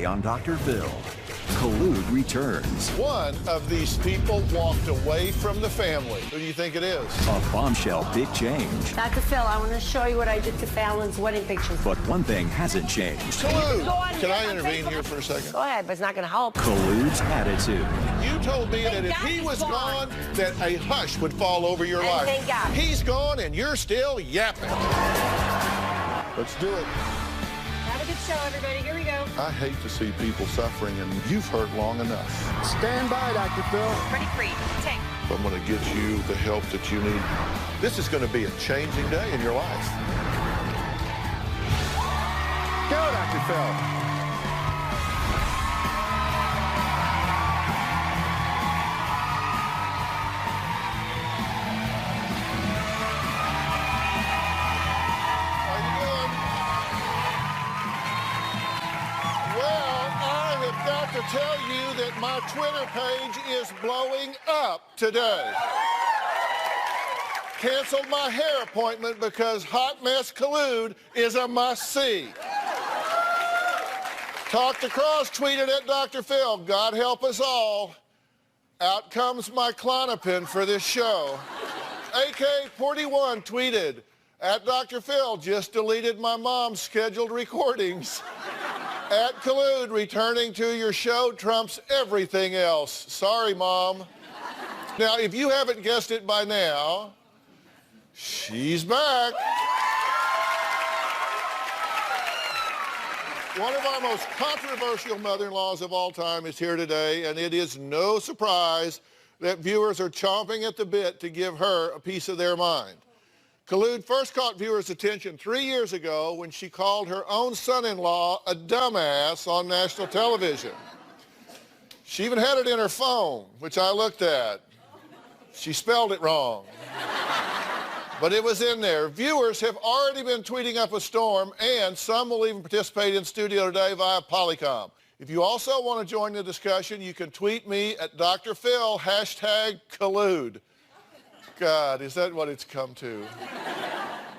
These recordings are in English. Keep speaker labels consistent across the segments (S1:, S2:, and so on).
S1: Today on Dr. Phil. Khalood returns.
S2: One of these people walked away from the family. Who do you think it is?
S1: A bombshell big change.
S3: Dr. Phil, I want to show you what I did to Fallon's wedding pictures.
S1: But one thing hasn't changed.
S2: Khalood! Can I intervene here for a second?
S3: Go ahead, but it's not going to help.
S1: Khalood's attitude.
S2: You told me that if he was gone, that a hush would fall over your life.
S3: Thank God.
S2: He's gone and you're still yapping. Let's do it.
S3: Have a good show, everybody. Here we go.
S2: I hate to see people suffering, and you've hurt long enough.
S4: Stand by, Dr. Phil.
S3: Pretty free. Take.
S2: I'm going to get you the help that you need. This is going to be a changing day in your life.
S4: Go, Dr. Phil.
S2: To tell you that my Twitter page is blowing up today. Canceled my hair appointment because Hot Mess Khalood is a must-see. Talked across, tweeted at Dr. Phil, God help us all. Out comes my Klonopin for this show. AK41 tweeted, at Dr. Phil, just deleted my mom's scheduled recordings. At Khalood, returning to your show trumps everything else. Sorry, Mom. Now, if you haven't guessed it by now, she's back. One of our most controversial mother-in-laws of all time is here today, and it is no surprise that viewers are chomping at the bit to give her a piece of their mind. Khalood first caught viewers' attention 3 years ago when she called her own son-in-law a dumbass on national television. She even had it in her phone, which I looked at. She spelled it wrong. But it was in there. Viewers have already been tweeting up a storm, and some will even participate in studio today via Polycom. If you also want to join the discussion, you can tweet me at Dr. Phil, #Khalood. God, is that what it's come to?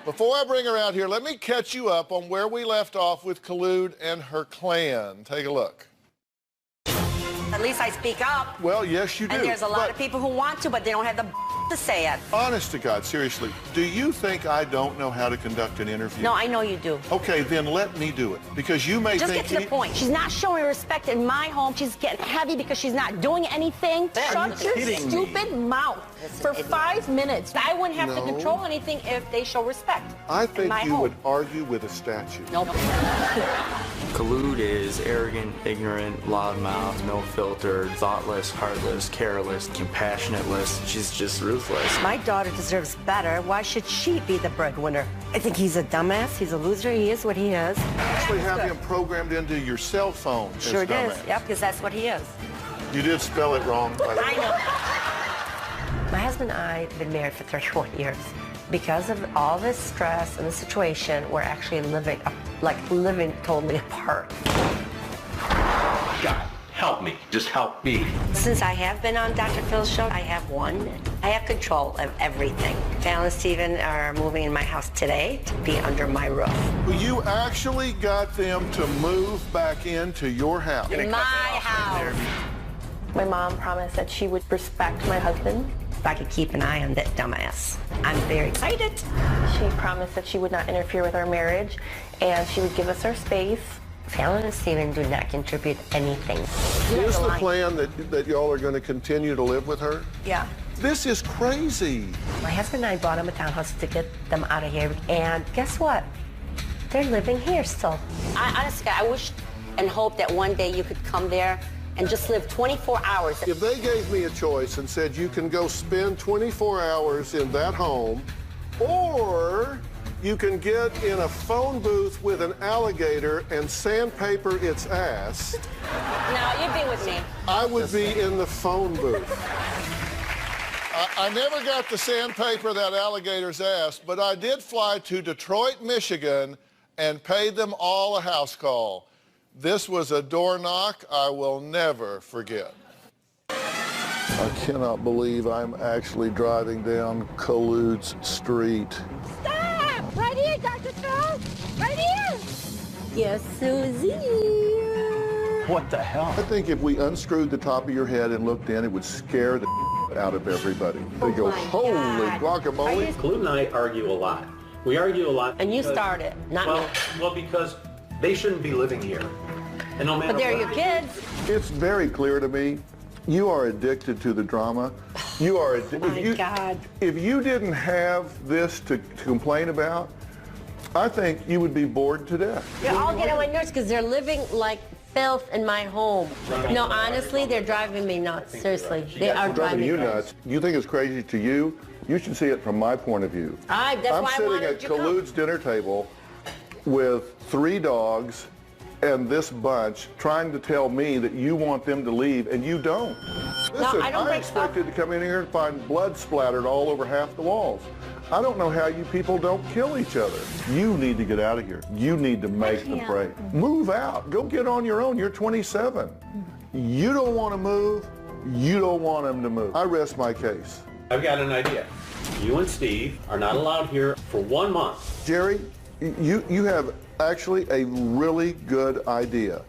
S2: Before I bring her out here, let me catch you up on where we left off with Khalood and her clan. Take a look.
S3: At least I speak up.
S2: Well, yes, you do.
S3: And there's a lot of people who want to, but they don't have the to say it.
S2: Honest to God, seriously, do you think I don't know how to conduct an interview?
S3: No, I know you do.
S2: Okay, then let me do it. Because you may
S3: Just
S2: think...
S3: get to the point. She's not showing respect in my home. She's getting heavy because she's not doing anything.
S5: Shut your stupid mouth for 5 minutes.
S3: I wouldn't have to control anything if they show respect.
S2: I think you would argue with a statue.
S3: Nope.
S6: Khalood is arrogant, ignorant, loudmouth, no filter, thoughtless, heartless, careless, compassionateless. She's just ruthless.
S3: My daughter deserves better. Why should she be the breadwinner? I think he's a dumbass. He's a loser. He is what he is.
S2: Actually have him programmed into your cell phone as
S3: Sure it
S2: dumbass.
S3: is. Yep, because that's what he is.
S2: You did spell it wrong, by the way.
S3: I know. My husband and I have been married for 31 years. Because of all this stress and the situation, we're actually living totally apart.
S7: God, help me. Just help me.
S3: Since I have been on Dr. Phil's show, I have control of everything. Fallon and Steven are moving in my house today to be under my roof.
S2: Well, you actually got them to move back into your house.
S3: In my house.
S5: My mom promised that she would respect my husband.
S3: If I could keep an eye on that dumbass. I'm very excited.
S5: She promised that she would not interfere with our marriage, and she would give us our space. Fallon and Steven do not contribute anything.
S2: Is the plan that y'all are going to continue to live with her?
S3: Yeah.
S2: This is crazy.
S3: My husband and I bought them a townhouse to get them out of here, and guess what? They're living here still. Honestly, I wish and hope that one day you could come there and just live 24 hours.
S2: If they gave me a choice and said you can go spend 24 hours in that home, or you can get in a phone booth with an alligator and sandpaper its ass.
S3: No, you'd be with me.
S2: I would be in the phone booth. I never got to sandpaper that alligator's ass, but I did fly to Detroit, Michigan, and paid them all a house call. This was a door knock I will never forget. I cannot believe I'm actually driving down Khalood's street.
S5: Stop! Right here, Dr. Phil! Right here! Yes, Susie.
S1: What the hell?
S2: I think if we unscrewed the top of your head and looked in, it would scare the out of everybody. They go, holy guacamole.
S7: Khalood and I argue a lot. We argue a lot.
S3: And you started, not me.
S7: Well, because they shouldn't be living here. And no matter
S3: But they're
S7: what,
S3: your kids.
S2: It's very clear to me, you are addicted to the drama. You are addicted.
S3: God.
S2: If you didn't have this to complain about, I think you would be bored to death.
S3: They're all getting on my nerves because they're living like filth in my home. No, honestly, they're driving me nuts. Seriously, they are driving me
S2: nuts. You think it's crazy to you? You should see it from my point of view.
S3: That's
S2: I'm
S3: why I
S2: sitting
S3: wanted
S2: at
S3: you to come.
S2: Khalood's dinner table with 3 dogs and this bunch trying to tell me that you want them to leave and you don't. Listen,
S3: I don't
S2: I
S3: break
S2: expected to come in here and find blood splattered all over half the walls. I don't know how you people don't kill each other. You need to get out of here. You need to make the break. Move out. Go get on your own. You're 27. You don't want to move. You don't want them to move. I rest my case.
S7: I've got an idea. You and Steve are not allowed here for 1 month.
S2: Jerry, you have actually a really good idea.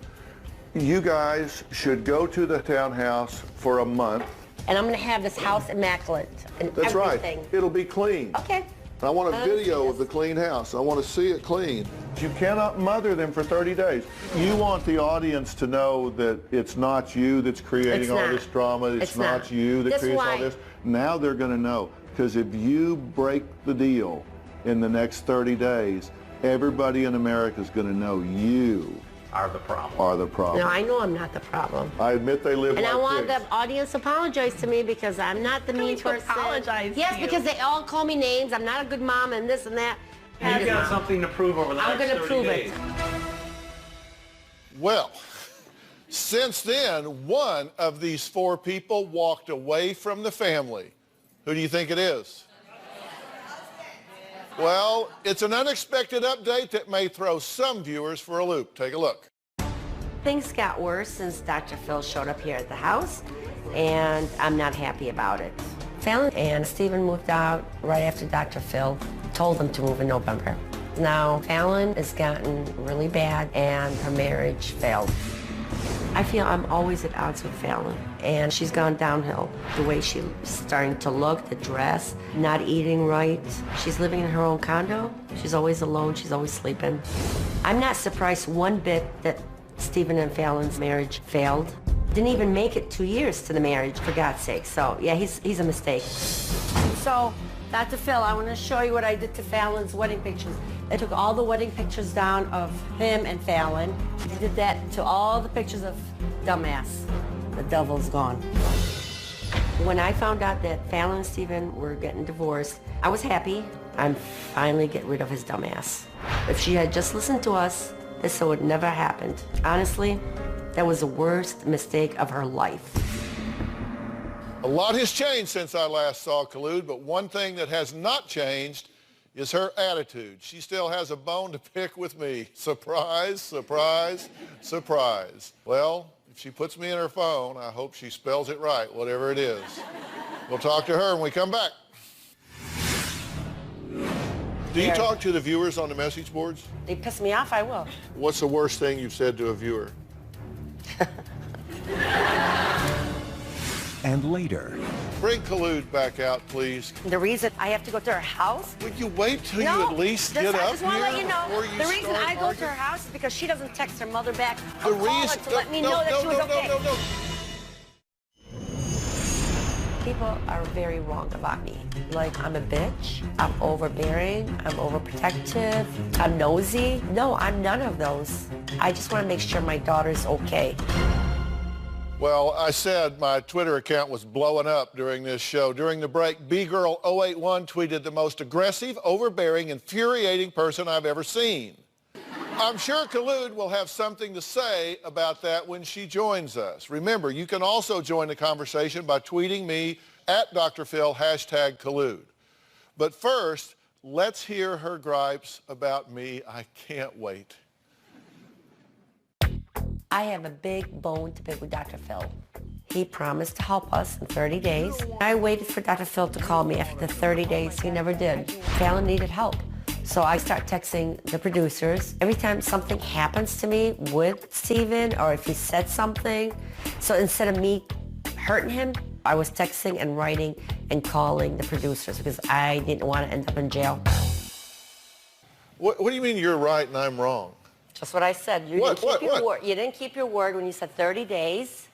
S2: You guys should go to the townhouse for a month.
S3: And I'm going to have this house immaculate and
S2: That's
S3: everything.
S2: right. It'll be clean.
S3: Okay.
S2: I want a video of the clean house. I want to see it clean. You cannot mother them for 30 days. You want the audience to know that it's not you that's creating all this drama. It's not you that creates all this. Now they're going to know. Because if you break the deal in the next 30 days, everybody in America is going to know you
S7: Are the problem.
S3: No, I know I'm not the problem.
S2: I admit they live
S3: And
S2: like
S3: I want
S2: pigs.
S3: the audience to apologize to me because I'm not the mean person.
S5: Apologize to
S3: Yes,
S5: you.
S3: because they all call me names. I'm not a good mom and this and that.
S7: You've got something to prove over the
S3: I'm
S7: next
S3: going to
S7: 30
S3: prove
S7: days.
S3: it.
S2: Well, since then, one of these 4 people walked away from the family. Who do you think it is? Well, it's an unexpected update that may throw some viewers for a loop. Take a look.
S3: Things got worse since Dr. Phil showed up here at the house, and I'm not happy about it. Fallon and Stephen moved out right after Dr. Phil told them to move in November. Now, Fallon has gotten really bad, and her marriage failed. I feel I'm always at odds with Fallon, and she's gone downhill. The way she's starting to look, the dress, not eating right. She's living in her own condo. She's always alone. She's always sleeping. I'm not surprised one bit that Stephen and Fallon's marriage failed. Didn't even make it 2 years to the marriage, for God's sake. So, yeah, he's a mistake. So, Dr. Phil, I want to show you what I did to Fallon's wedding pictures. I took all the wedding pictures down of him and Fallon. I did that to all the pictures of dumbass. The devil's gone. When I found out that Fallon and Stephen were getting divorced, I was happy. I'm finally getting rid of his dumbass. If she had just listened to us, this would never happened. Honestly, that was the worst mistake of her life.
S2: A lot has changed since I last saw Khalood, but one thing that has not changed is her attitude. She still has a bone to pick with me. Surprise, surprise, surprise. Well, if she puts me in her phone, I hope she spells it right, whatever it is. We'll talk to her when we come back. Do you talk to the viewers on the message boards?
S3: They piss me off, I will.
S2: What's the worst thing you've said to a viewer?
S1: And later,
S2: Bring Khalood back out, please.
S3: The reason I have to go to her house?
S2: Would you wait till you at least get
S3: I
S2: up
S3: just want to
S2: here
S3: let you know,
S2: before you
S3: the reason
S2: start
S3: I go to
S2: arguing?
S3: her house is because she doesn't text her mother back
S2: The
S3: or call her
S2: reason
S3: to let me know that she was okay.
S2: No.
S3: People are very wrong about me. Like, I'm a bitch, I'm overbearing, I'm overprotective, I'm nosy. No, I'm none of those. I just want to make sure my daughter's okay.
S2: Well, I said my Twitter account was blowing up during this show. During the break, bgirl081 tweeted the most aggressive, overbearing, infuriating person I've ever seen. I'm sure Khalood will have something to say about that when she joins us. Remember, you can also join the conversation by tweeting me at Dr. Phil, #Khalood. But first, let's hear her gripes about me. I can't wait.
S3: I have a big bone to pick with Dr. Phil. He promised to help us in 30 days. I waited for Dr. Phil to call me after the 30 days. He never did. Fallon needed help. So I start texting the producers every time something happens to me with Steven or if he said something. So instead of me hurting him, I was texting and writing and calling the producers because I didn't want to end up in jail.
S2: What do you mean you're right and I'm wrong?
S3: Just what I said. You didn't keep your word when you said 30 days,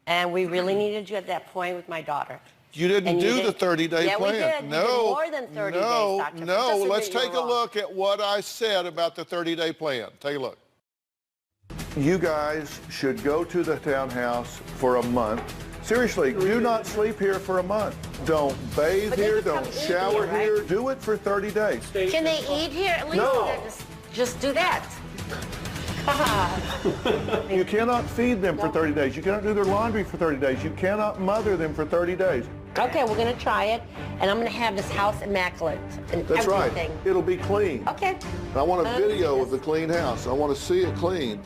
S3: and we really needed you at that point with my daughter.
S2: You didn't do the 30-day plan.
S3: Yeah, we did.
S2: No,
S3: we did more than 30 days, Dr.
S2: No,
S3: Phil.
S2: let's take a look at what I said about the 30-day plan. Take a look. You guys should go to the townhouse for a month. Seriously, do not sleep here for a month. Don't bathe here, don't shower here. Do it for 30 days.
S3: Can they eat here at least?
S2: No.
S3: Just do that.
S2: You cannot feed them for 30 days. You cannot do their laundry for 30 days. You cannot mother them for 30 days.
S3: Okay, we're going to try it, and I'm going to have this house immaculate and
S2: That's
S3: everything.
S2: right. It'll be clean.
S3: Okay.
S2: I want a video of the clean house. I want to see it clean.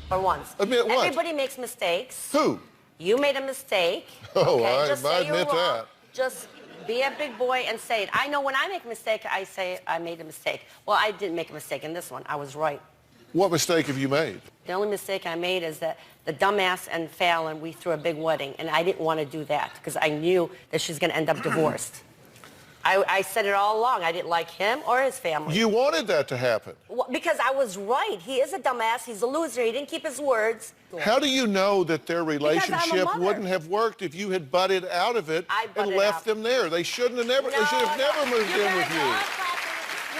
S3: For once.
S2: Admit what?
S3: Everybody makes mistakes.
S2: Who?
S3: You made a mistake.
S2: Oh,
S3: okay? Just
S2: I
S3: say you're
S2: admit
S3: wrong.
S2: that.
S3: Just be a big boy and say it. I know when I make a mistake, I say I made a mistake. Well, I didn't make a mistake in this one. I was right.
S2: What mistake have you made?
S3: The only mistake I made is that the dumbass and Fallon, we threw a big wedding, and I didn't want to do that because I knew that she's going to end up divorced. I said it all along. I didn't like him or his family.
S2: You wanted that to happen.
S3: Well, because I was right. He is a dumbass. He's a loser. He didn't keep his words.
S2: How do you know that their relationship wouldn't have worked if you had butted out of it and left them there? They shouldn't have never. They should have never moved in with you.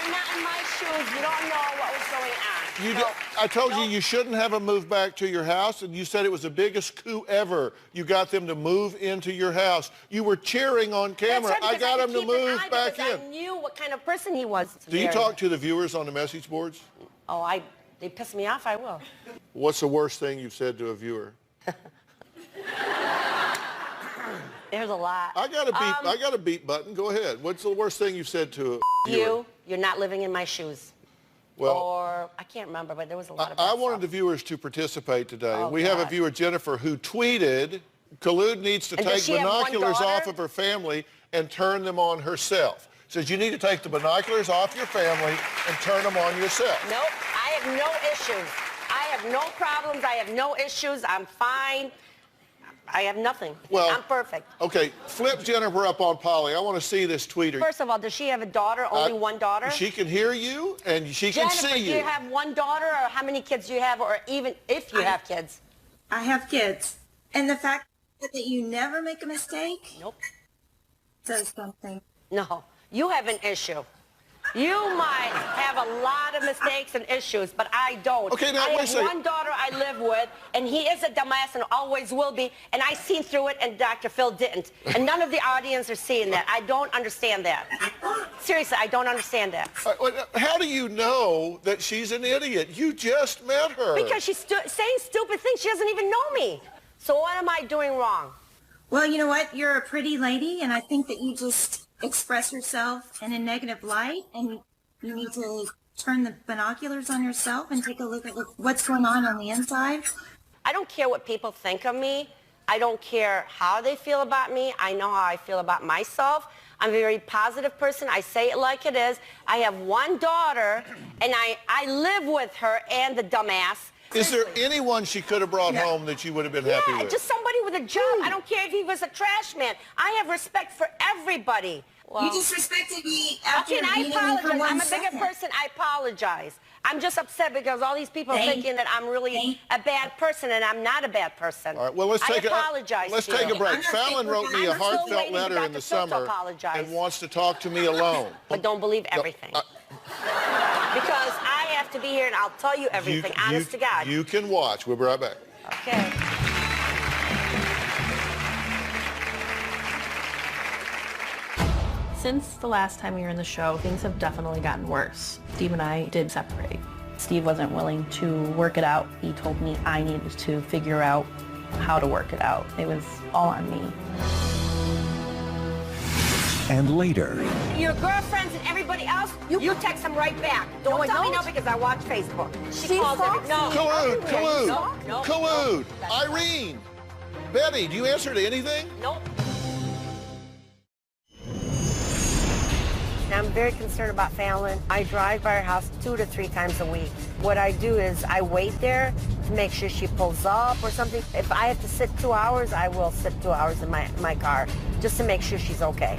S3: You're not in my shoes. You don't know what was going on.
S2: I told you you shouldn't have them move back to your house, and you said it was the biggest coup ever. You got them to move into your house. You were cheering on camera.
S3: That's right,
S2: I got him to move back in.
S3: I knew what kind of person he was.
S2: Do you talk to the viewers on the message boards?
S3: Oh, they piss me off, I will.
S2: What's the worst thing you've said to a viewer?
S3: There's a lot.
S2: I got a beat button. Go ahead. What's the worst thing you've said to a viewer?
S3: You're not living in my shoes.
S2: Well,
S3: or I can't remember, but there was a lot of
S2: I wanted the viewers to participate today.
S3: Oh,
S2: we have a viewer, Jennifer, who tweeted, Khalood needs to take binoculars off of her family and turn them on herself. Says you need to take the binoculars off your family and turn them on yourself.
S3: Nope, I have no issues. I have no problems. I have no issues. I'm fine. I have nothing.
S2: Well,
S3: I'm perfect.
S2: Okay, flip Jennifer up on Polly. I want to see this tweeter.
S3: First of all, does she have a daughter? Only one daughter?
S2: She can hear you and she can see you.
S3: Jennifer, do you have one daughter, or how many kids do you have, or even if you have kids?
S8: I have kids. And the fact that you never make a mistake?
S3: Nope.
S8: Says something.
S3: No, you have an issue. You might have a lot of mistakes and issues, but I don't.
S2: Okay, now
S3: I
S2: wait a second.
S3: have one daughter I live with, and he is a dumbass and always will be, and I seen through it, and Dr. Phil didn't. And none of the audience are seeing that. I don't understand that. Seriously, I don't understand that.
S2: How do you know that she's an idiot? You just met her.
S3: Because she's saying stupid things. She doesn't even know me. So what am I doing wrong?
S8: Well, you know what? You're a pretty lady, and I think that you just express yourself in a negative light, and you need to turn the binoculars on yourself and take a look at what's going on the inside.
S3: I don't care what people think of me. I don't care how they feel about me. I know how I feel about myself. I'm a very positive person. I say it like it is. I have one daughter, and I live with her and the dumbass.
S2: Is there anyone she could have brought home that you would have been happy with?
S3: Just somebody with a job. I don't care if he was a trash man. I have respect for everybody. Well,
S8: you disrespected me after
S3: I
S8: meeting me
S3: apologize.
S8: for 1
S3: I'm a bigger
S8: second.
S3: person. I apologize. I'm just upset because all these people are thinking that I'm really a bad person, and I'm not a bad person.
S2: All right, well, let's take a break. Fallon wrote me a heartfelt letter in the summer and wants to talk to me alone.
S3: But don't believe everything. Because I have to be here, and I'll tell you everything, honest to God.
S2: You can watch. We'll be right back.
S3: Okay.
S9: Since the last time we were in the show, things have definitely gotten worse. Steve and I did separate. Steve wasn't willing to work it out. He told me I needed to figure out how to work it out. It was all on me.
S1: And later,
S3: Your girlfriends and everybody else, you text them right back. Don't tell me no because I watch Facebook. She calls every... No.
S2: Khalood, Irene, Betty, do you answer to anything?
S3: Nope. I'm very concerned about Fallon. I drive by her house 2 to 3 times a week. What I do is I wait there to make sure she pulls up or something. If I have to sit 2 hours, I will sit 2 hours in my car just to make sure she's okay.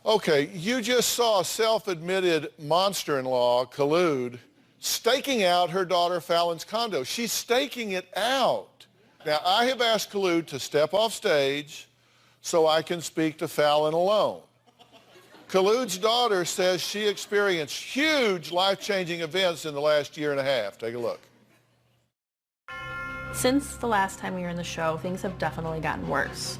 S2: Okay, you just saw self-admitted monster-in-law, Khalood, staking out her daughter Fallon's condo. She's staking it out. Now, I have asked Khalood to step off stage so I can speak to Fallon alone. Khalood's daughter says she experienced huge life-changing events in the last year and a half. Take a look.
S9: Since the last time we were in the show, things have definitely gotten worse.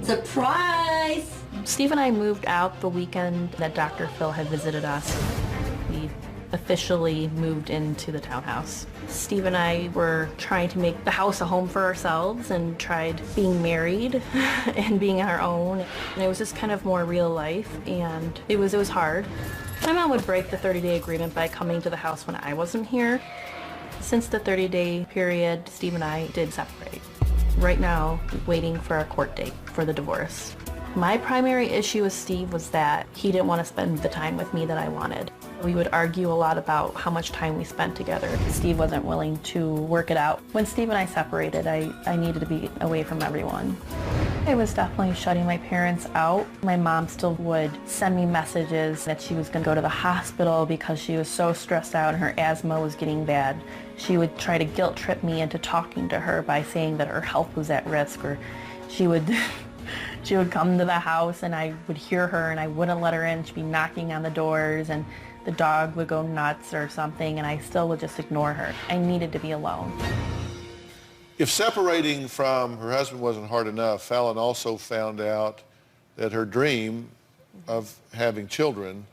S3: Surprise!
S9: Steve and I moved out the weekend that Dr. Phil had visited us. We officially moved into the townhouse. Steve and I were trying to make the house a home for ourselves and tried being married and being our own. And it was just kind of more real life, and it was hard. My mom would break the 30-day agreement by coming to the house when I wasn't here. Since the 30-day period, Steve and I did separate. Right now, waiting for a court date for the divorce. My primary issue with Steve was that he didn't want to spend the time with me that I wanted. We would argue a lot about how much time we spent together. Steve wasn't willing to work it out. When Steve and I separated, I needed to be away from everyone. I was definitely shutting my parents out. My mom still would send me messages that she was going to go to the hospital because she was so stressed out and her asthma was getting bad. She would try to guilt trip me into talking to her by saying that her health was at risk, or she would come to the house and I would hear her and I wouldn't let her in. She'd be knocking on the doors and the dog would go nuts or something, and I still would just ignore her. I needed to be alone.
S2: If separating from her husband wasn't hard enough, Fallon also found out that her dream of having children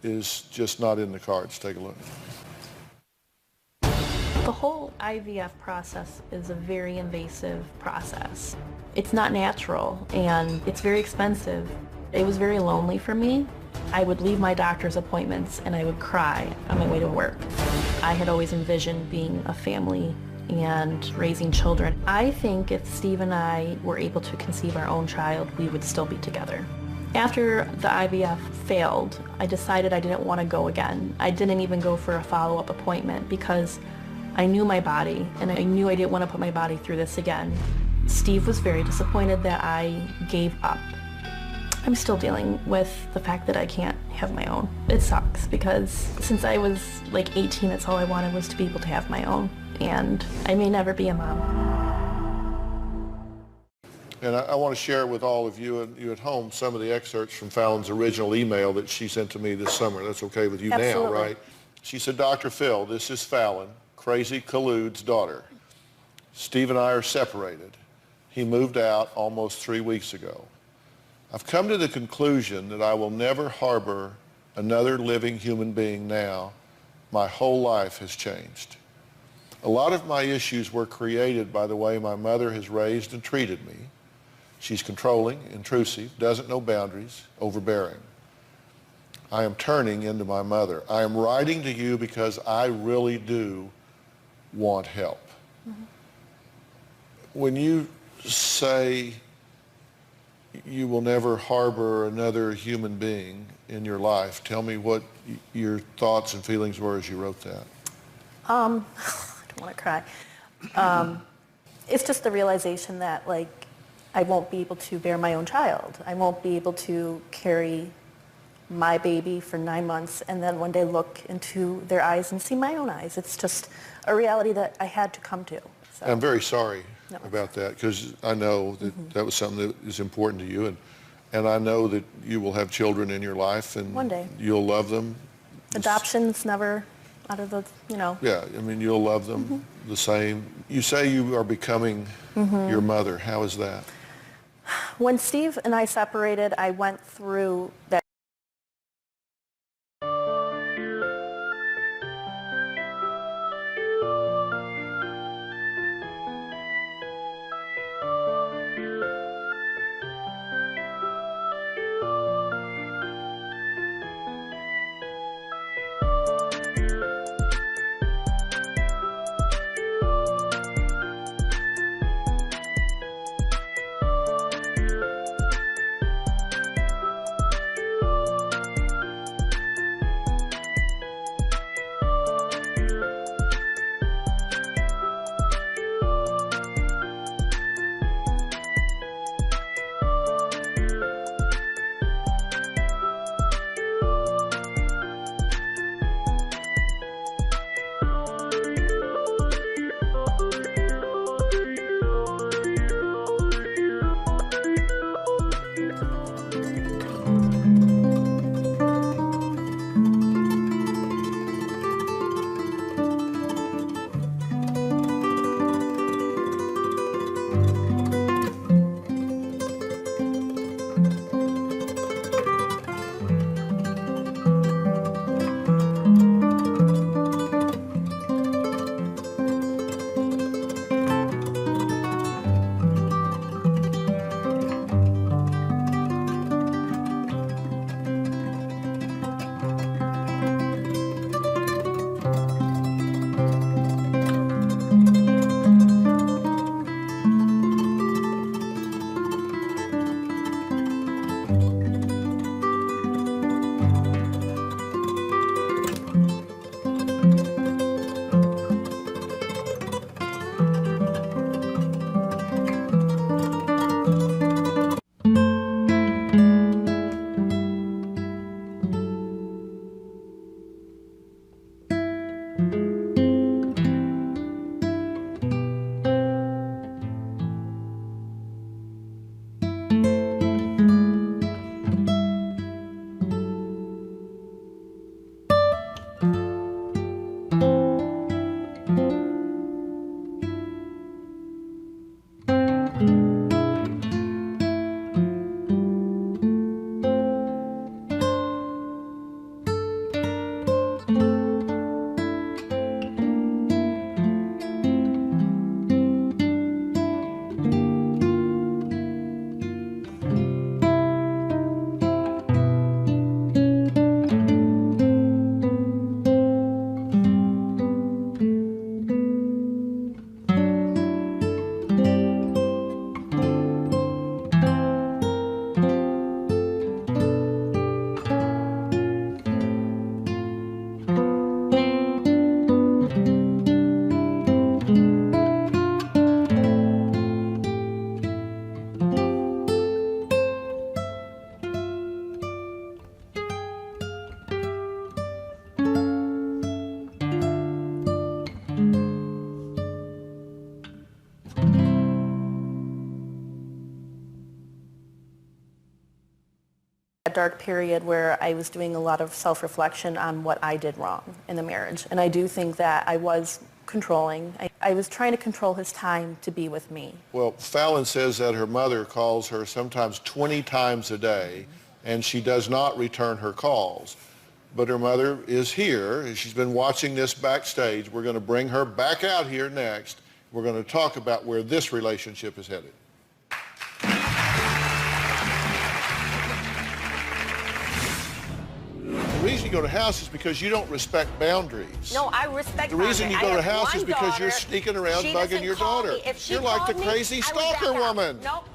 S2: is just not in the cards. Take a look.
S9: The whole IVF process is a very invasive process. It's not natural and it's very expensive. It was very lonely for me. I would leave my doctor's appointments and I would cry on my way to work. I had always envisioned being a family and raising children. I think if Steve and I were able to conceive our own child, we would still be together. After the IVF failed, I decided I didn't want to go again. I didn't even go for a follow-up appointment because I knew my body and I knew I didn't want to put my body through this again. Steve was very disappointed that I gave up. I'm still dealing with the fact that I can't have my own. It sucks because since I was like 18, that's all I wanted was to be able to have my own. And I may never be a mom.
S2: And I want to share with all of you and you at home some of the excerpts from Fallon's original email that she sent to me this summer. That's okay with you now, right? She said, Dr. Phil, this is Fallon, crazy Khalood's daughter. Steve and I are separated. He moved out almost 3 weeks ago. I've come to the conclusion that I will never harbor another living human being now. My whole life has changed. A lot of my issues were created by the way my mother has raised and treated me. She's controlling, intrusive, doesn't know boundaries, overbearing. I am turning into my mother. I am writing to you because I really do want help. Mm-hmm. When you say you will never harbor another human being in your life, tell me what your thoughts and feelings were as you wrote that.
S9: I don't want to cry. It's just the realization that, like, I won't be able to bear my own child. I won't be able to carry my baby for 9 months and then one day look into their eyes and see my own eyes. It's just a reality that I had to come to. So.
S2: I'm very sorry about that because I know that that was something that is important to you, and I know that you will have children in your life and
S9: one day
S2: you'll love them.
S9: Adoption's never out of the,
S2: Yeah, I mean, you'll love them the same. You say you are becoming your mother. How is that?
S9: When Steve and I separated, I went through that. dark period where I was doing a lot of self-reflection on what I did wrong in the marriage. And I do think that I was controlling. I was trying to control his time to be with me.
S2: Well, Fallon says that her mother calls her sometimes 20 times a day, and she does not return her calls. But her mother is here, and she's been watching this backstage. We're going to bring her back out here next. We're going to talk about where this relationship is headed. The reason you go to house is because you don't respect boundaries.
S3: No, I respect
S2: The reason you go to house is because
S3: daughter.
S2: you're sneaking around
S3: She
S2: bugging your
S3: call
S2: daughter.
S3: me. If she
S2: You're like the
S3: called
S2: crazy
S3: me,
S2: stalker woman.
S3: Nope.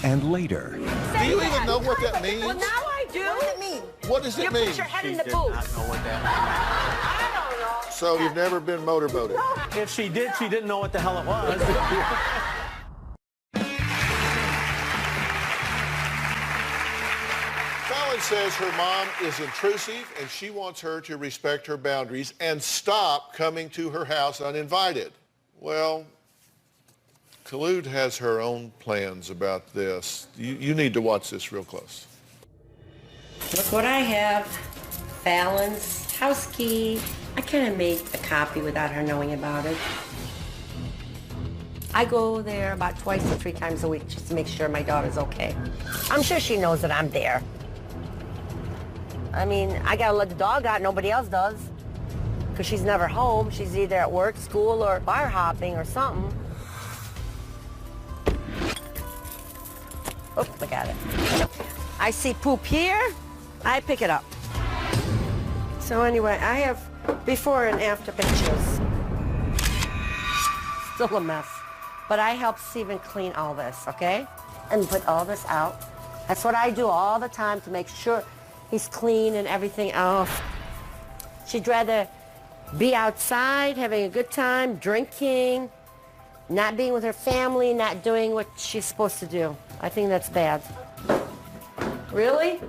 S1: And later,
S2: Do you even know what that means?
S3: Well, now I do. What does it mean?
S2: What does it
S3: You
S2: mean?
S3: put your head in the
S6: Did
S3: booth.
S6: not know what that
S3: I don't know.
S2: So you've never been motorboated?
S7: If she did, she didn't know what the hell it was.
S2: Fallon says her mom is intrusive and she wants her to respect her boundaries and stop coming to her house uninvited. Well, Khalood has her own plans about this. You need to watch this real close.
S3: Look what I have. Fallon's house key. I kind of made a copy without her knowing about it. I go there about 2 to 3 times a week just to make sure my daughter's okay. I'm sure she knows that I'm there. I mean, I gotta let the dog out, nobody else does. Because she's never home. She's either at work, school, or bar hopping or something. Oh, look at it. I see poop here, I pick it up. So anyway, I have before and after pictures. Still a mess. But I help Steven clean all this, okay? And put all this out. That's what I do all the time to make sure he's clean and everything else. She'd rather be outside, having a good time, drinking, not being with her family, not doing what she's supposed to do. I think that's bad. Really?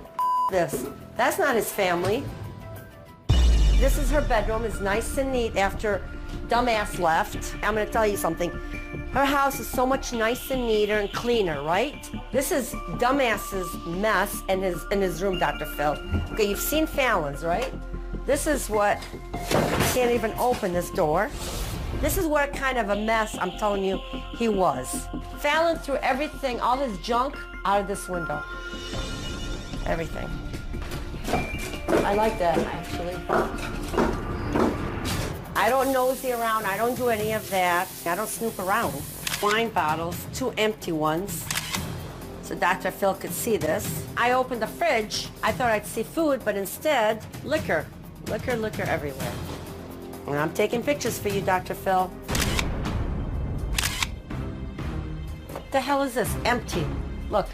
S3: This. That's not his family. This is her bedroom. It's nice and neat after dumbass left. I'm going to tell you something. Her house is so much nicer and neater and cleaner, right? This is dumbass's mess in his room, Dr. Phil. Okay, you've seen Fallon's, right? This is what, you can't even open this door. This is what kind of a mess, I'm telling you, he was. Fallon threw everything, all his junk, out of this window. Everything. I like that, actually. I don't nosy around. I don't do any of that. I don't snoop around. Wine bottles, 2 empty ones, so Dr. Phil could see this. I opened the fridge. I thought I'd see food, but instead, liquor. Liquor, liquor everywhere. And I'm taking pictures for you, Dr. Phil. What the hell is this? Empty. Look.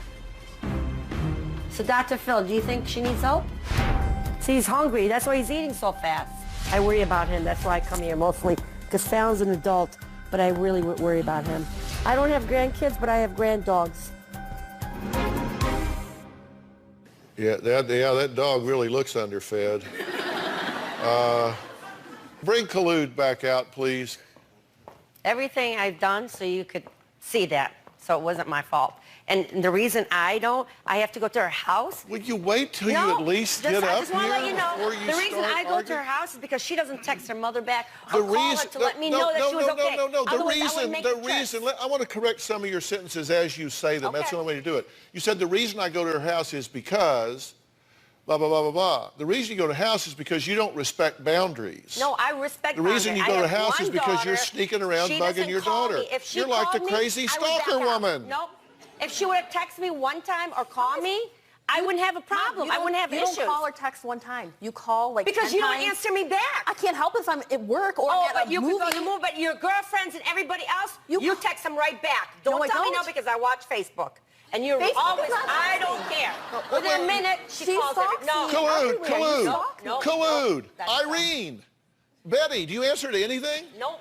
S3: So, Dr. Phil, do you think she needs help? See, he's hungry. That's why he's eating so fast. I worry about him. That's why I come here mostly, because Fallon's an adult, but I really worry about him. I don't have grandkids, but I have granddogs.
S2: Yeah, that dog really looks underfed. Bring Khalood back out, please.
S3: Everything I've done so you could see that, so it wasn't my fault. And the reason I have to go to her house.
S2: Will you wait till you at least get up here?
S3: I just want to let you know,
S2: before you
S3: the reason
S2: start
S3: I go to her house is because she doesn't text her mother back or call her to let me know that she was okay.
S2: The reason, I want to correct some of your sentences as you say them. Okay. That's the only way to do it. You said the reason I go to her house is because blah, blah, blah, blah, blah. The reason you go to her house is because you don't respect boundaries.
S3: No, I respect boundaries.
S2: The reason you go to her house is because you're sneaking around bugging your daughter. You're like the crazy stalker woman.
S3: Nope. If she would have texted me one time or called me, I wouldn't have a problem. I wouldn't have issues.
S9: You don't call or text one time. You call like
S3: because
S9: 10
S3: you don't
S9: times.
S3: answer me back.
S9: I can't help it if I'm at work or at a movie.
S3: But your girlfriends and everybody else, you text them right back. Don't tell me no because I watch Facebook. And you're always, I don't care. Within a minute, she calls every, no.
S2: Khalood, Irene, Betty, do you answer to anything?
S3: Nope.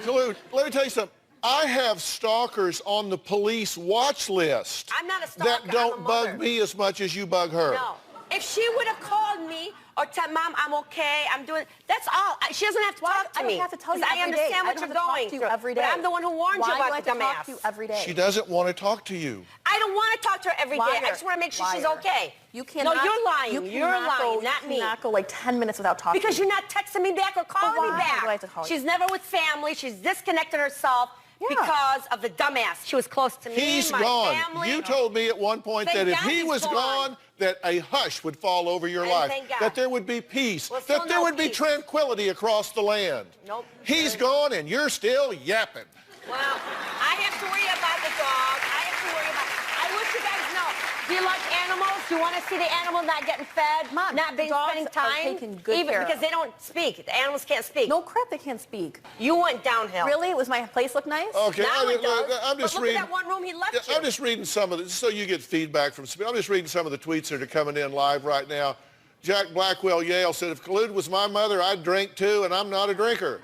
S2: Khalood, let me tell you something. I have stalkers on the police watch list.
S3: I'm not a stalker.
S2: That don't bug me as much as you bug her.
S3: No. If she would have called me or said, Mom, I'm okay, I'm doing, that's all. She doesn't have to talk to me.
S5: I don't have to tell you
S3: I
S5: every day.
S3: understand what you're going through.
S5: Every day.
S3: But I'm the one who warned you about the dumbass.
S5: Talk to you every day?
S2: She doesn't want to talk to you.
S3: I don't want to talk to her every day.
S5: Liar.
S3: I just want to make sure she's
S5: Liar.
S3: okay.
S5: You cannot.
S3: No, you're lying. You're lying, not me.
S5: You cannot go like 10 minutes without talking.
S3: Because you're not texting me back or calling me back.
S5: Do I have to call you?
S3: She's never with family. She's disconnected herself because of the dumbass. She was close to me,
S2: He's
S3: my
S2: gone.
S3: family.
S2: You told me at one point
S3: Thank
S2: that if
S3: God
S2: he
S3: he's
S2: was gone, that a hush would fall over your
S3: And
S2: life,
S3: thank God.
S2: that there would be peace,
S3: Well,
S2: that
S3: still
S2: there
S3: no
S2: would be
S3: peace.
S2: tranquility across the land.
S3: Nope.
S2: He's gone and you're still yapping.
S3: Well, I have to worry about the dog. I have to worry about... I wish you guys know. Do you like animals? Do you want to see the animal not getting fed?
S5: Mom,
S3: not being
S5: dogs
S3: spending
S5: are
S3: time?
S5: taken good
S3: Even
S5: care of.
S3: because they don't speak. The animals can't speak.
S5: No crap, they can't speak.
S3: You went downhill.
S5: Really? Was my place look nice?
S2: Okay,
S3: Now it does.
S2: I'm just
S3: but look
S2: reading.
S3: at that one room he left you.
S2: I'm just reading some of the, so you get feedback from. I'm just reading some of the tweets that are coming in live right now. Jack Blackwell Yale said, if Khalood was my mother, I'd drink too, and I'm not a drinker.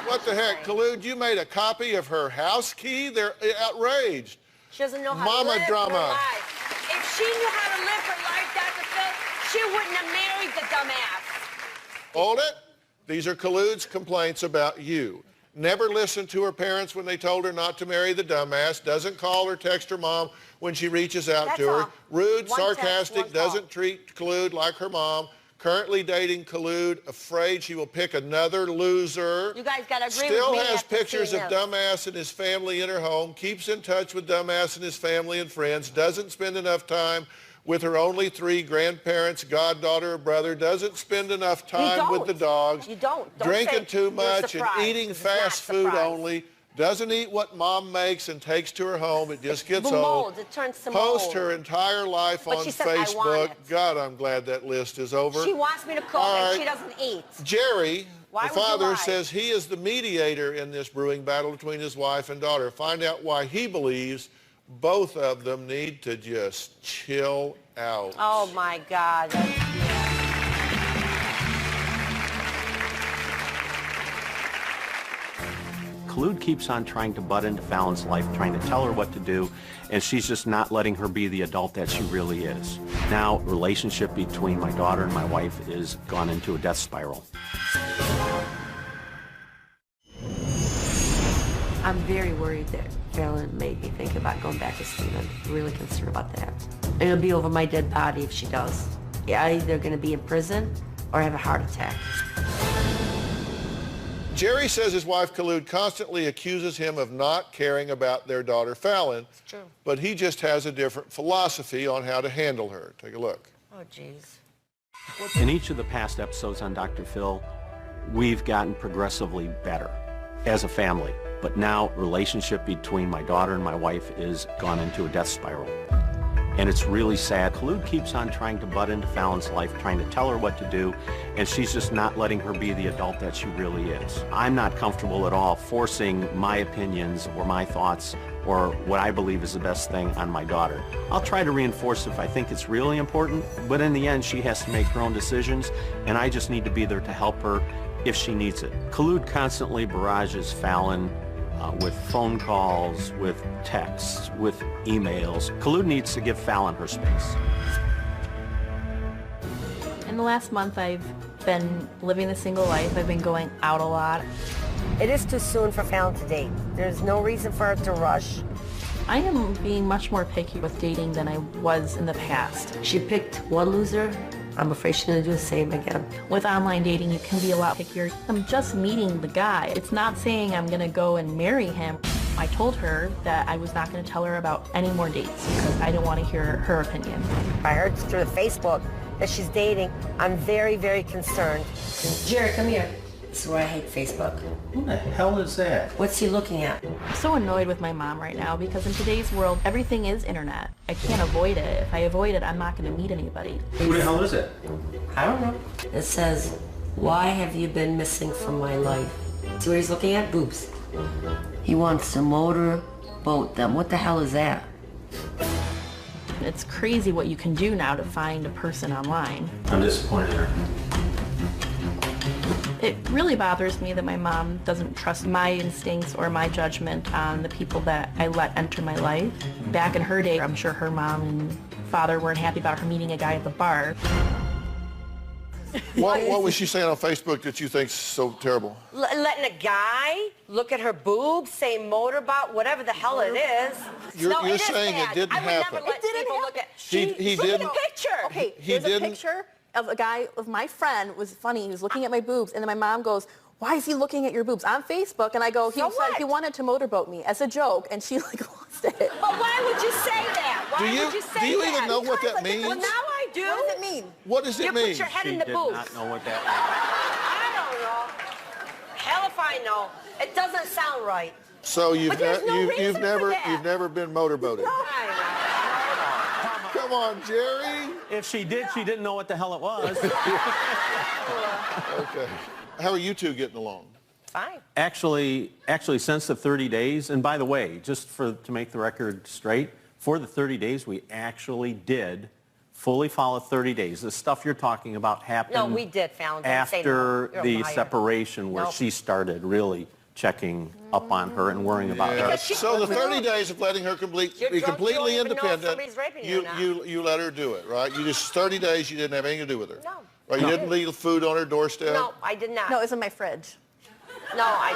S2: What the heck, Khalood, you made a copy of her house key? They're outraged.
S3: She doesn't know how
S2: Mama
S3: to live
S2: drama.
S3: her life. If she knew how to live her life, Dr. Phil, she wouldn't have married the dumbass.
S2: Hold it. These are Khalood's complaints about you. Never listened to her parents when they told her not to marry the dumbass. Doesn't call or text her mom when she reaches out to her.
S3: all.
S2: Rude,
S3: One text,
S2: sarcastic,
S3: one call.
S2: doesn't treat Khalood like her mom. Currently dating Khalood, afraid she will pick another loser.
S3: You guys got to agree
S2: Still
S3: with me.
S2: has
S3: after
S2: pictures of
S3: seeing this.
S2: Dumbass and his family in her home, keeps in touch with Dumbass and his family and friends, doesn't spend enough time with her only 3 grandparents, goddaughter or brother, doesn't spend enough time with the dogs.
S3: You don't.
S2: Drinking
S3: say
S2: too
S3: you're
S2: much and
S3: surprised.
S2: eating
S3: It's not
S2: fast food
S3: surprise.
S2: only. Doesn't eat what mom makes and takes to her home. It just gets
S3: The
S2: old.
S3: mold. It turns to
S2: Post
S3: mold.
S2: her entire life
S3: But
S2: on
S3: she says, "I want
S2: Facebook.
S3: it."
S2: God, I'm glad that list is over.
S3: She wants me to cook
S2: All
S3: and
S2: right.
S3: she doesn't eat.
S2: Jerry,
S3: Why
S2: the
S3: would you
S2: father,
S3: lie?
S2: says he is the mediator in this brewing battle between his wife and daughter. Find out why he believes both of them need to just chill out.
S3: Oh, my God.
S7: Khalood keeps on trying to butt into Fallon's life, trying to tell her what to do, and she's just not letting her be the adult that she really is. Now, relationship between my daughter and my wife is gone into a death spiral.
S3: I'm very worried that Fallon made me think about going back to Stephen. I'm really concerned about that. And it'll be over my dead body if she does. Yeah, I'm either going to be in prison or have a heart attack.
S2: Jerry says his wife Khalood constantly accuses him of not caring about their daughter Fallon,
S3: true.
S2: but he just has a different philosophy on how to handle her. Take a look.
S3: Oh, jeez.
S7: In each of the past episodes on Dr. Phil, we've gotten progressively better as a family. But now, relationship between my daughter and my wife is gone into a death spiral. And it's really sad. Khalood keeps on trying to butt into Fallon's life, trying to tell her what to do, and she's just not letting her be the adult that she really is. I'm not comfortable at all forcing my opinions or my thoughts or what I believe is the best thing on my daughter. I'll try to reinforce if I think it's really important, but in the end, she has to make her own decisions, and I just need to be there to help her if she needs it. Khalood constantly barrages Fallon with phone calls, with texts, with emails. Khalood needs to give Fallon her space.
S9: In the last month, I've been living the single life. I've been going out a lot.
S3: It is too soon for Fallon to date. There's no reason for her to rush.
S9: I am being much more picky with dating than I was in the past.
S3: She picked one loser. I'm afraid she's going to do the same again.
S9: With online dating, you can be a lot pickier. I'm just meeting the guy. It's not saying I'm going to go and marry him. I told her that I was not going to tell her about any more dates because I didn't want to hear her opinion.
S3: I heard through the Facebook that she's dating. I'm very, very concerned. Jerry, come here. This is why I hate Facebook.
S7: Who the hell is that?
S3: What's he looking at?
S9: I'm so annoyed with my mom right now because in today's world, everything is internet. I can't avoid it. If I avoid it, I'm not going to meet anybody.
S7: Who the hell is it?
S3: I don't know. It says, why have you been missing from my life? See what he's looking at? Boobs. He wants to motor boat them. What the hell is that?
S9: It's crazy what you can do now to find a person online.
S7: I'm disappointed in her.
S9: It really bothers me that my mom doesn't trust my instincts or my judgment on the people that I let enter my life. Back in her day, I'm sure her mom and father weren't happy about her meeting a guy at the bar.
S2: What was she saying on Facebook that you think's so terrible?
S3: Letting a guy look at her boobs, say motorboat, whatever the hell it is.
S2: You're saying it didn't happen.
S3: I would never let people look at.
S2: He
S9: Look
S2: didn't.
S9: at the picture. Okay, here's a picture of a guy, of my friend, was funny. He was looking at my boobs, and then my mom goes, why is he looking at your boobs on Facebook? And I go, he said he wanted to motorboat me as a joke, and she like lost it.
S3: But why would you say that? Why would you say that?
S2: Do you even know what that means?
S3: Well, now I do.
S9: What does it mean?
S2: What does it mean?
S3: You put your head in the
S7: She
S3: boobs.
S7: did not know what that
S3: I don't know. Hell if I know. It doesn't sound right.
S2: So you've
S3: But there's no reason for that.
S2: you've never been motorboated. Come on, Jerry.
S7: If she did, she didn't know what the hell it was.
S2: Okay. How are you two getting along?
S3: Fine.
S7: Actually, since the 30 days, and by the way, just to make the record straight, for the 30 days, we actually did fully follow 30 days. The stuff you're talking about happened
S3: No, we did, Fallon. Don't say no.
S7: after
S3: You're a
S7: the
S3: liar.
S7: separation where
S3: Nope.
S7: she started really checking up on her and worrying about her.
S2: So the 30 days of letting her be
S3: You're drunk, you don't
S2: completely
S3: even know if
S2: independent,
S3: somebody's raping you or not.
S2: you let her do it, right? You just 30 days you didn't have anything to do with her.
S3: No.
S2: Right? You didn't leave food on her doorstep.
S3: No, I did not.
S9: No, it's in my fridge.
S3: No, I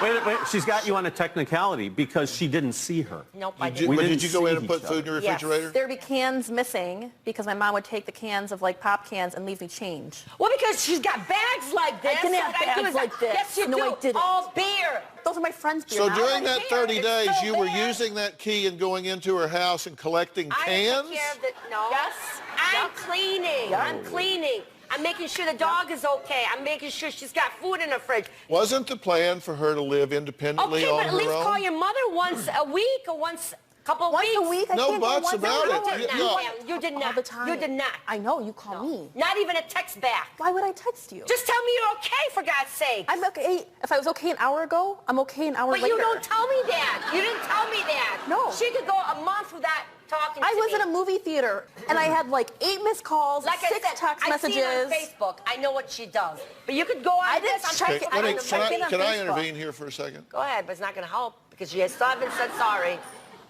S3: did not.
S7: Wait, she's got you on a technicality because she didn't see her.
S3: Nope, I
S2: Did
S3: didn't.
S2: you go in and
S7: see
S2: put
S7: each
S2: food in your
S3: Yes.
S2: refrigerator?
S9: There'd be cans missing because my mom would take the cans of like pop cans and leave me change.
S3: Well, because she's got bags like this.
S9: I didn't have
S3: What I do
S9: bags
S3: is
S9: like this.
S3: Yes, you
S9: No,
S3: do.
S9: I didn't.
S3: All beer.
S9: Those are my friends' beer.
S2: So
S9: now.
S2: during that
S3: here.
S2: 30
S3: It's
S2: days,
S3: still
S2: you were
S3: there.
S2: using that key and going into her house and collecting
S3: I
S2: cans?
S3: take care of the, no.
S9: Yes.
S3: I'm cleaning. I'm cleaning. I'm making sure the dog is okay. I'm making sure she's got food in her fridge.
S2: Wasn't the plan for her to live independently
S3: Okay,
S2: on
S3: but at
S2: her
S3: least
S2: own?
S3: call your mother once a week or once couple
S9: Once
S3: weeks.
S9: a week? I
S2: No
S9: can't go
S2: buts
S9: once a
S2: about
S9: week.
S2: it.
S3: You did
S2: No.
S3: not. You did not.
S9: All the time.
S3: You did not.
S9: I know, you call me.
S3: Not even a text back.
S9: Why would I text you?
S3: Just tell me you're okay, for God's sake.
S9: I'm okay. If I was okay an hour ago, I'm okay an hour
S3: But
S9: later.
S3: you don't tell me that. You didn't tell me that.
S9: No.
S3: She could go a month without talking
S9: I
S3: to
S9: was
S3: me.
S9: in a movie theater and I had like 8 missed calls,
S3: Like
S9: 6
S3: I said,
S9: text
S3: I
S9: messages.
S3: see it on Facebook. I know what she does. But you could go on
S9: I didn't
S3: this.
S9: check it. I
S2: Let me-
S9: don't check in on
S2: can I
S9: Facebook.
S2: intervene here for a second?
S3: Go ahead, but it's not going to help because you still haven't said sorry.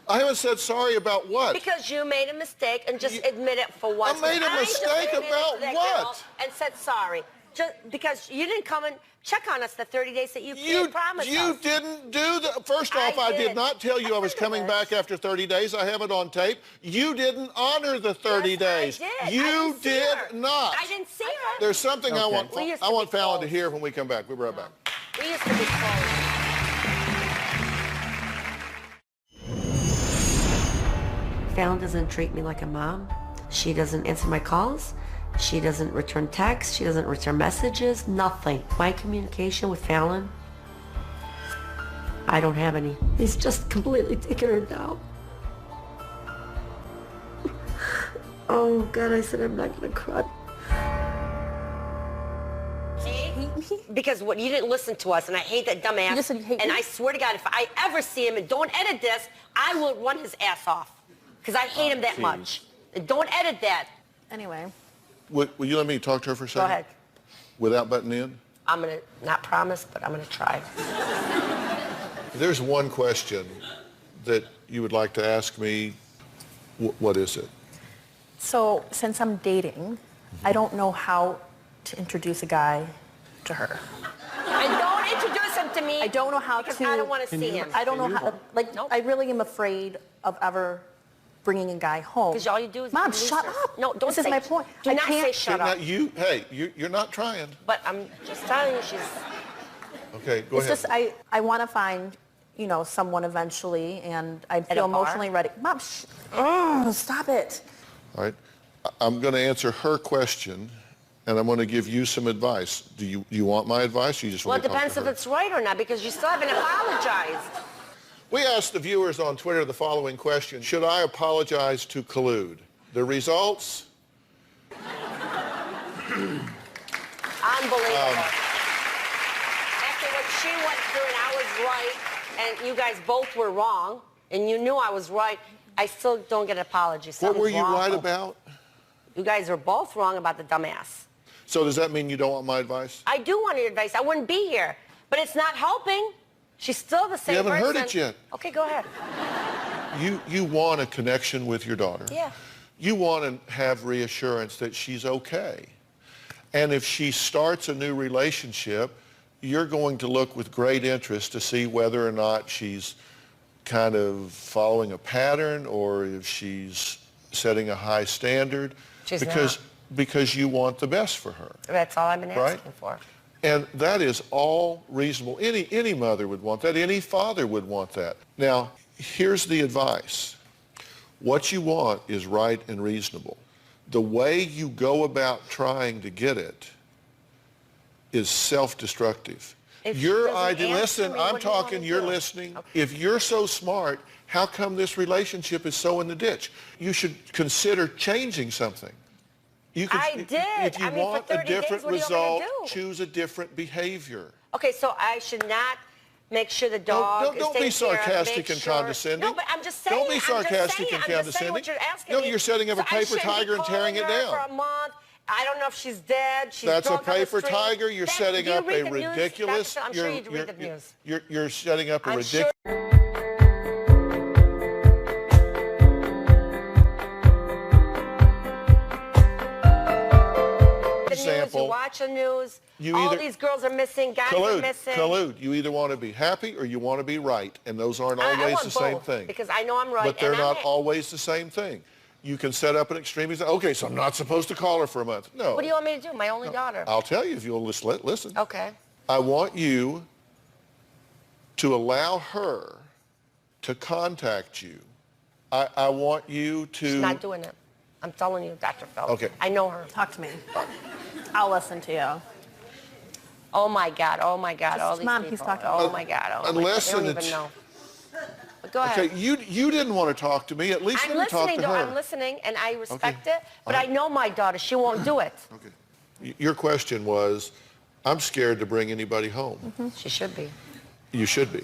S2: I haven't said sorry about what?
S3: Because you made a mistake and just admit it for once.
S2: made a
S3: just
S2: mistake
S3: admitted
S2: about
S3: to that
S2: what?
S3: girl and said sorry. Just because you didn't come and check on us the 30 days that you promised
S2: You
S3: us.
S2: didn't do that. First off, I did not tell you I was coming back after 30 days. I have it on tape. You didn't honor the 30
S3: Yes,
S2: days.
S3: I did.
S2: You
S3: I didn't see
S2: did
S3: her.
S2: not.
S3: I didn't see her.
S2: There's something
S3: We used to
S2: I want
S3: be
S2: Fallon to
S3: close.
S2: hear when we come back. We'll be right back.
S3: We used to be close. Fallon doesn't treat me like a mom. She doesn't answer my calls. She doesn't return texts. She doesn't return messages. Nothing. My communication with Fallon, I don't have any. He's just completely taken her down. Oh, God, I said I'm not going to cry. See? Because what you didn't listen to us, and I hate that dumbass.
S9: You just said you hate
S3: and
S9: me?
S3: I swear to God, if I ever see him, and don't edit this, I will run his ass off. Because I hate him that much. And don't edit that.
S9: Anyway.
S2: Will you let me talk to her for a
S3: Go
S2: second?
S3: ahead.
S2: Without butting in?
S3: I'm going to not promise, but I'm going to try.
S2: There's one question that you would like to ask me. What is it?
S9: So, since I'm dating, I don't know how to introduce a guy to her.
S3: And don't introduce him to me.
S9: I don't know how
S3: because
S9: to.
S3: I don't want to see him.
S9: I don't know how. Like,
S3: Nope.
S9: I really am afraid of ever bringing a guy home.
S3: Because all you do is
S9: Mom,
S3: be
S9: shut
S3: losers.
S9: up.
S3: No, don't
S9: This
S3: say.
S9: is my point.
S3: Do
S9: I
S3: not say
S9: can't-
S3: shut up.
S2: You're not trying.
S3: But I'm just telling you, she's.
S2: Okay, go
S9: It's
S2: ahead.
S9: just I want to find, someone eventually, and I
S3: a
S9: feel
S3: bar?
S9: emotionally ready. Mom, stop it.
S2: All right. I'm going to answer her question, and I'm going to give you some advice. Do you want my advice, or you just
S3: Well,
S2: want
S3: it
S2: to talk
S3: depends
S2: to
S3: if
S2: her?
S3: it's right or not, because you still haven't apologized.
S2: We asked the viewers on Twitter the following question: should I apologize to Khalood? The results?
S3: Unbelievable. After what she went through, and I was right, and you guys both were wrong, and you knew I was right, I still don't get an apology.
S2: What were you
S3: Something's wrong.
S2: right about?
S3: You guys are both wrong about the dumbass.
S2: So does that mean you don't want my advice?
S3: I do want your advice. I wouldn't be here. But it's not helping. She's still the same
S2: You haven't
S3: person.
S2: heard it yet.
S3: Okay, go ahead.
S2: You want a connection with your daughter.
S3: Yeah.
S2: you want to have reassurance that she's okay. And if she starts a new relationship, you're going to look with great interest to see whether or not she's kind of following a pattern or if she's setting a high standard. Because you want the best for her.
S3: That's all I've been asking for.
S2: And that is all reasonable. Any mother would want that. Any father would want that. Now, here's the advice. What you want is right and reasonable. The way you go about trying to get it is self-destructive. Listen, I'm talking, you're listening. Okay. If you're so smart, how come this relationship is so in the ditch? You should consider changing something.
S3: I did.
S2: If you want a different result, choose a different behavior.
S3: Okay, so I should not make sure the dog is
S2: Don't be sarcastic and condescending.
S3: No, but I'm just saying.
S2: Don't be sarcastic and condescending.
S3: I'm just saying what you're asking
S2: No,
S3: me.
S2: you're setting up a paper tiger and tearing it down.
S3: For a month. I don't know if she's dead. She's
S2: That's a
S3: drunk on the
S2: paper
S3: street.
S2: tiger. You're setting up a ridiculous.
S3: I'm sure you read the news.
S2: You're setting up a ridiculous.
S3: You watch the news. All these girls are missing. Guys are missing.
S2: Khalood, you either want to be happy or you want to be right, and those aren't always the same thing.
S3: Because I know I'm right.
S2: But they're not always the same thing. You can set up an extreme. Okay, so I'm not supposed to call her for a month. No.
S3: What do you want me to do? My only daughter.
S2: I'll tell you if you'll listen.
S3: Okay.
S2: I want you to allow her to contact you. I want you to...
S3: She's not doing it. I'm telling you, Dr. Phil.
S2: Okay.
S9: I know her. Talk to me. I'll listen to you.
S3: Oh, my God. Oh, my God. All these
S9: Mom,
S3: people.
S9: he's talking.
S3: Oh, my God. Oh, my God. They don't even know. But go ahead.
S2: Okay, you didn't want to talk to me. At least let me talk to her.
S3: I'm listening, and I respect it. But I know my daughter. She won't do it.
S2: Okay. Your question was, I'm scared to bring anybody home.
S3: Mm-hmm. She should be.
S2: You should be.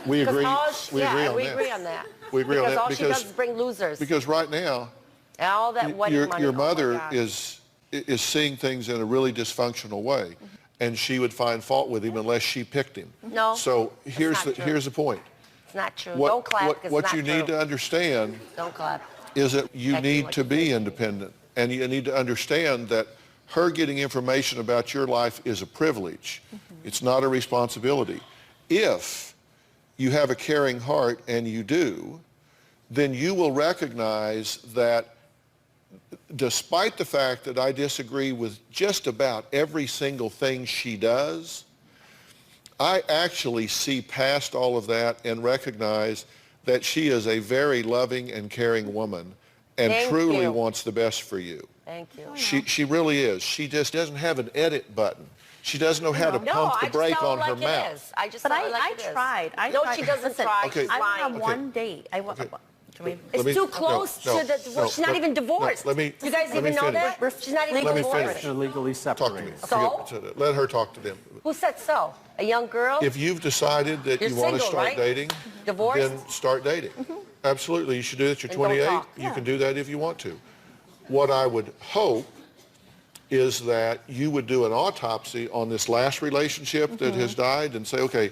S2: We agree. We agree on that. We agree on that.
S3: Because all she does is bring losers.
S2: Because right now,
S3: and all that wedding money.
S2: Your mother is seeing things in a really dysfunctional way, mm-hmm. and she would find fault with him unless she picked him.
S3: No.
S2: So here's the point.
S3: It's not true. Don't clap because it's not true.
S2: What you need to understand.
S3: Don't clap.
S2: Is that you need to be independent, and you need to understand that her getting information about your life is a privilege. Mm-hmm. It's not a responsibility. If you have a caring heart, and you do, then you will recognize that despite the fact that I disagree with just about every single thing she does, I actually see past all of that and recognize that she is a very loving and caring woman and truly wants the best for you.
S3: Thank you.
S2: She really is. She just doesn't have an edit button. She doesn't know how to pump the brake on her mouth.
S3: I just
S9: tried.
S3: No, she doesn't try.
S2: Okay.
S9: I went on one date.
S3: It's too close to the divorce. She's not even divorced. You guys even know that? She's not even divorced.
S7: They're legally separated.
S2: Talk to me. Let her talk to them.
S3: Who said so? A young girl?
S2: If you've decided that you want to start dating,
S3: divorced?
S2: Then start dating. Mm-hmm. Absolutely. You should do that. You're 28. You can do that if you want to. What I would hope is that you would do an autopsy on this last relationship that has died and say, okay,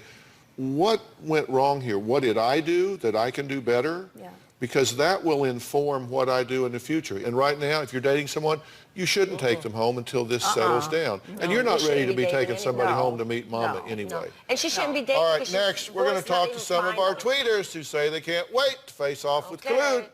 S2: what went wrong here? What did I do that I can do better? Yeah. Because that will inform what I do in the future. And right now, if you're dating someone, you shouldn't take them home until this settles down. No, and you're not ready to be taking somebody home to meet mama anyway.
S3: No. And she shouldn't be dating.
S2: All right, next, we're going to talk to some of our tweeters who say they can't wait to face off with Khalood.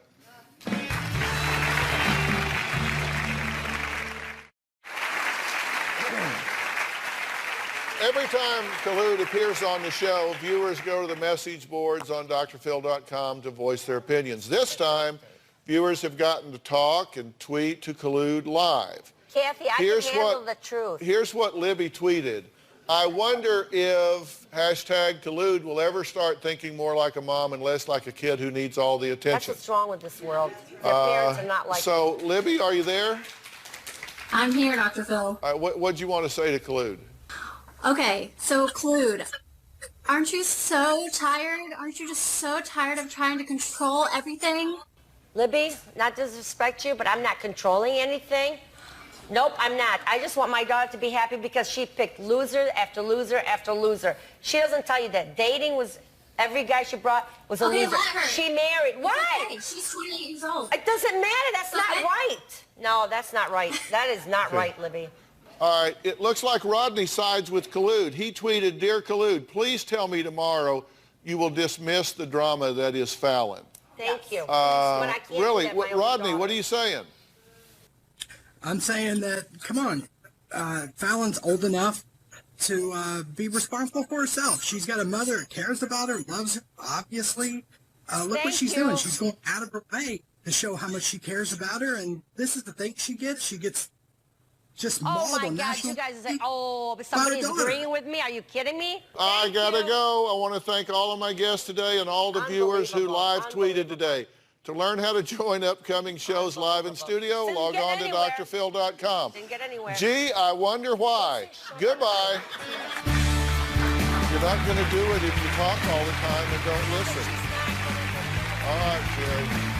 S2: Every time Khalood appears on the show, viewers go to the message boards on drphil.com to voice their opinions. This time, viewers have gotten to talk and tweet to Khalood live.
S3: Kathy, I can handle the truth.
S2: Here's what Libby tweeted. I wonder if #Khalood will ever start thinking more like a mom and less like a kid who needs all the attention.
S3: That's what's wrong with this world. Their parents are not like
S2: So, Libby, are you there?
S10: I'm here, Dr. Phil.
S2: What'd you want to say to Khalood?
S10: Okay, so Khalood, aren't you so tired? Aren't you just so tired of trying to control everything?
S3: Libby, not to disrespect you, but I'm not controlling anything. Nope, I'm not. I just want my daughter to be happy because she picked loser after loser after loser. She doesn't tell you that dating was Every guy she brought was a loser.
S10: let her.
S3: She married. Why?
S10: Okay, she's 28 years old.
S3: It doesn't matter. That's not
S10: Okay.
S3: right. No, that's not right. That is not right, Libby.
S2: All right, it looks like Rodney sides with Khalood. He tweeted, "Dear Khalood, please tell me tomorrow you will dismiss the drama that is Fallon."
S3: Thank you. But I can't
S2: Really,
S3: do that, my own
S2: Rodney, what
S3: daughter.
S2: are you saying?
S11: I'm saying that, come on, Fallon's old enough to be responsible for herself. She's got a mother that cares about her, loves her, obviously. Look what
S3: Thank
S11: she's
S3: you.
S11: doing. She's going out of her way to show how much she cares about her, and this is the thing she gets. She gets just
S3: Oh
S11: mauled
S3: my
S11: on
S3: gosh,
S11: national
S3: you guys are like,
S11: TV.
S3: oh, but somebody's
S11: daughter.
S3: agreeing with me? Are you kidding me?
S2: I
S3: Thank
S2: gotta
S3: you.
S2: go. I want to thank all of my guests today and all the viewers who
S3: Unbelievable.
S2: live tweeted
S3: Unbelievable.
S2: today. To learn how to join upcoming shows live in studio,
S3: Didn't
S2: log
S3: get
S2: on to
S3: anywhere.
S2: drphil.com.
S3: Didn't get anywhere.
S2: Gee, I wonder why. Goodbye. You're not going to do it if you talk all the time and don't listen. All right, Jerry.